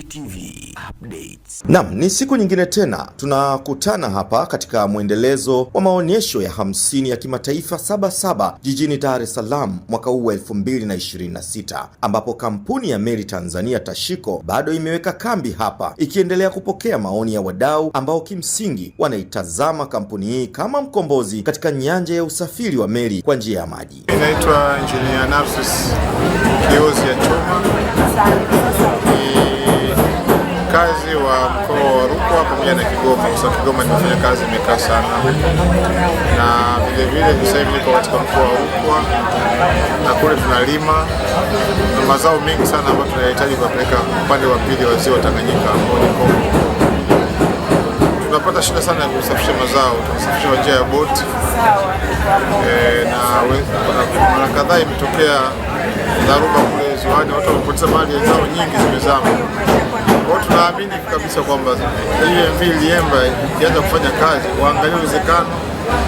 Meli TV Updates. Naam, ni siku nyingine tena tunakutana hapa katika mwendelezo wa maonyesho ya 50 ya kimataifa Sabasaba jijini Dar es Salaam mwaka huu 2026, ambapo kampuni ya Meli Tanzania Tashiko bado imeweka kambi hapa ikiendelea kupokea maoni ya wadau ambao kimsingi wanaitazama kampuni hii kama mkombozi katika nyanja ya usafiri wa meli kwa njia ya maji. Inaitwa Engineer Nafsis Kiozi ya Chuma, ni kazi wa mkoa wa Rukwa pamoja na Kigoma. Kwa sababu Kigoma nimefanya kazi imekaa sana, na vile sasa hivi niko katika mkoa wa Rukwa na kule tunalima na mazao mengi sana ambayo tunahitaji kupeleka upande wa pili wa ziwa Tanganyika ambao ni Kongo. Tunapata shida sana ya kusafisha mazao, tunasafisha kwa njia ya boti na mara kadhaa imetokea dharuba kule ziwani, watu wamepoteza mali zao nyingi zimezama. Kwa tunaamini kabisa kwamba ile MV Liemba ikianza kufanya kazi, waangalie uwezekano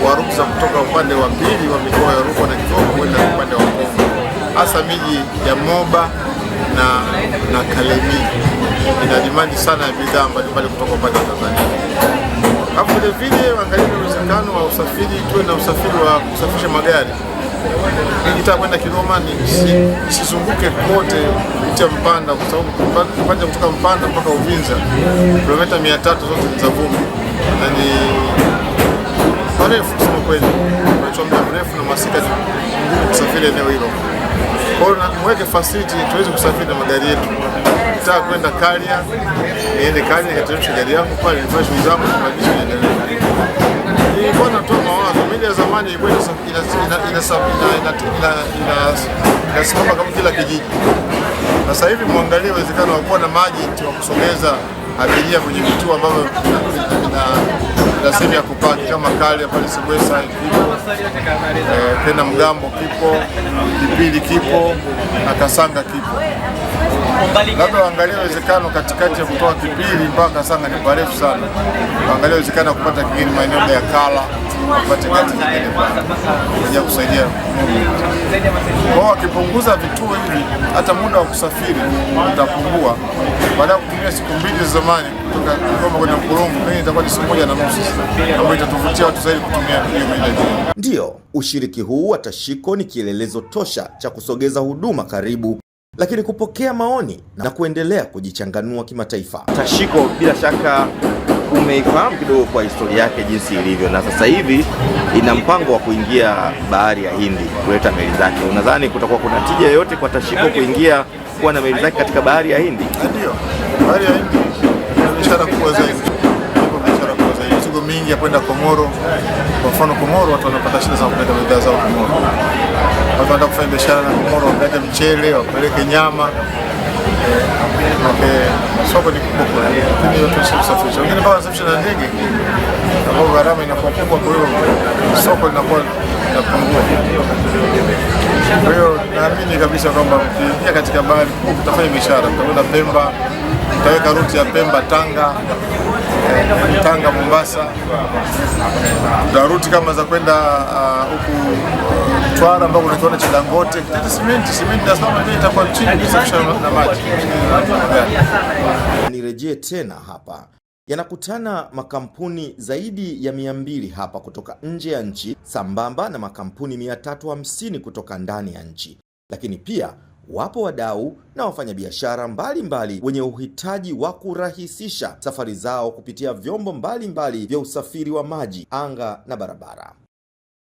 wa ruksa kutoka upande wa pili wa mikoa ya Rukwa na Kigoma kwenda upande wa Kongo, hasa miji ya Moba na Kalemi. Ina demand sana ya bidhaa mbalimbali kutoka upande wa Tanzania. Hapo vile waangalie uwezekano wa usafiri, tuwe na usafiri wa kusafisha magari. Nikitaka kwenda Kigoma nisizunguke kote kupitia Mpanda, kwa sababu kupanda kutoka Mpanda mpaka Uvinza kilomita 300 zote za vumbi, na ni parefu kusema kweli, kwa muda mrefu na masika ni ngumu kusafiri eneo hilo. Kwa hiyo mweke facility tuweze kusafiri na magari yetu. Nataka kwenda Karia, niende Karia nikateremsha gari yangu pale, nifanye shughuli zangu na maisha yaendelee. Nilikuwa natoa mawazo, meli ya zamani ilikuwa inasimama kama kila kijiji. Sasa hivi muangalie uwezekano wa kuwa na maji wa kusogeza abiria kwenye vituo ambavyo na sehemu ya kupaki kama Karia pale Sibwesa kipo, tena Mgambo kipo, Kipili kipo na Kasanga kipo. Labda waangalie uwezekano katikati ya kutoka Kipili mpaka Kasanga ni parefu sana. Waangalie uwezekano kupata kingine maeneo ya Kala, kupata gati kingine kwa kusaidia. Kwa wakipunguza vituo hivi, hata muda wa kusafiri utapungua. Baada ya kutumia siku 2 za zamani kutoka Kigoma kwenda Mkurungu, pengine itakuwa ni siku 1.5, ambayo itatuvutia watu zaidi kutumia hiyo meli. Ndiyo, ushiriki huu wa Tashiko ni kielelezo tosha cha kusogeza huduma karibu, lakini kupokea maoni na kuendelea kujichanganua kimataifa. Tashiko bila shaka umeifahamu kidogo kwa historia yake jinsi ilivyo, na sasa hivi ina mpango wa kuingia bahari ya Hindi kuleta meli zake. Unadhani kutakuwa kuna tija yoyote kwa Tashiko kuingia kuwa na meli zake katika bahari ya Hindi? Ndio, bahari ya Hindi ni biashara kubwa zaidi. Mizigo mingi ya kwenda Komoro. Kwa mfano Komoro watu wanapata shida za kupeleka bidhaa zao Komoro. Watu wanataka kufanya biashara na Komoro, wapeleke mchele, wapeleke nyama. Soko ni kubwa kwa hiyo, lakini watu wasisafirisha. Wengine mpaka wanasafisha na ndege, ambapo gharama inakuwa kubwa, kwa hiyo soko linakuwa linapungua. Kwa hiyo naamini kabisa kwamba ukiingia katika bahari utafanya biashara, utakwenda Pemba, utaweka ruti ya Pemba Tanga Mombasa, na ruti kama za kwenda huku Twara ambao kuna kiwanda cha Dangote, simenti na sababu itakuwa chini kusafisha na maji. Nirejee tena hapa, yanakutana makampuni zaidi ya 200 hapa kutoka nje ya nchi, sambamba na makampuni 350 kutoka ndani ya nchi, lakini pia wapo wadau na wafanyabiashara mbalimbali wenye uhitaji wa kurahisisha safari zao kupitia vyombo mbalimbali vya usafiri wa maji, anga na barabara.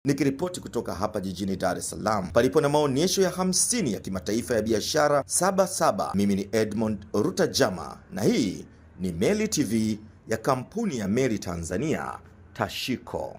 Nikiripoti kutoka hapa jijini Dar es Salaam palipo na maonyesho ya 50 ya kimataifa ya biashara Sabasaba, mimi ni Edmond Rutajama na hii ni Meli TV ya kampuni ya Meli Tanzania Tashiko.